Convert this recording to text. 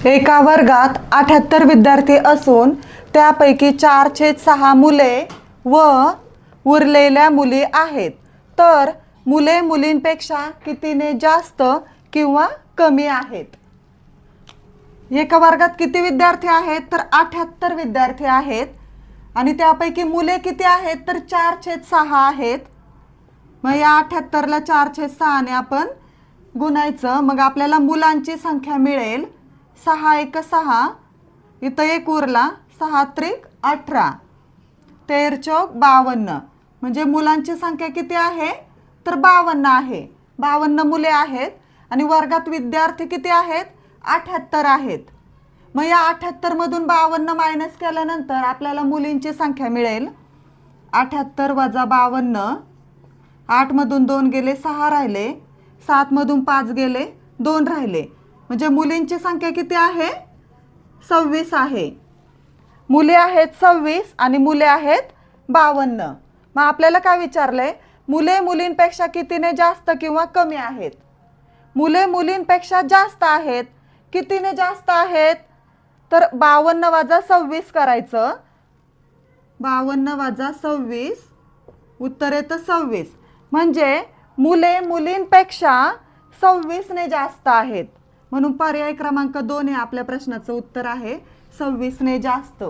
एका वर्गात 78 विद्यार्थी असून त्यापैकी 4/6 मुले व उरलेल्या मुली आहेत. तर मुले मुलींपेक्षा कितीने जास्त किंवा कमी आहेत? एका वर्गात किती विद्यार्थी आहेत? तर 78 विद्यार्थी आहेत आणि त्यापैकी मुले किती आहेत? तर 4/6 आहेत. मग या 78ला 4/6 ने आपण गुणायचं, मग आपल्याला मुलांची संख्या मिळेल 6 × 6, इथं एक उरला, 6 × 3 = 18, 13 × 4 = 52. म्हणजे मुलांची संख्या किती आहे? तर 52 आहे. 52 मुले आहेत आणि वर्गात विद्यार्थी किती आहेत? 78 आहेत. मग या 78 मधून 52 मायनस केल्यानंतर आपल्याला मुलींची संख्या मिळेल 78 - 52. 8 मधून 2 गेले, 6 राहिले. 7 मधून 5 गेले, 2 राहिले. म्हणजे मुलींची संख्या किती आहे? 26 आहे. मुले आहेत 26 आणि मुले आहेत 52. मग आपल्याला काय विचारलंय? मुले मुलींपेक्षा कितीने जास्त किंवा कमी आहेत? मुले मुलींपेक्षा जास्त आहेत. कितीने जास्त आहेत? तर 52 - 26 करायचं. 52 - 26, उत्तर येतं 26. म्हणजे मुले मुलींपेक्षा 26 ने जास्त आहेत. म्हणून पर्याय क्रमांक 2 हे आपल्या प्रश्नाचं उत्तर आहे, 26 ने जास्त.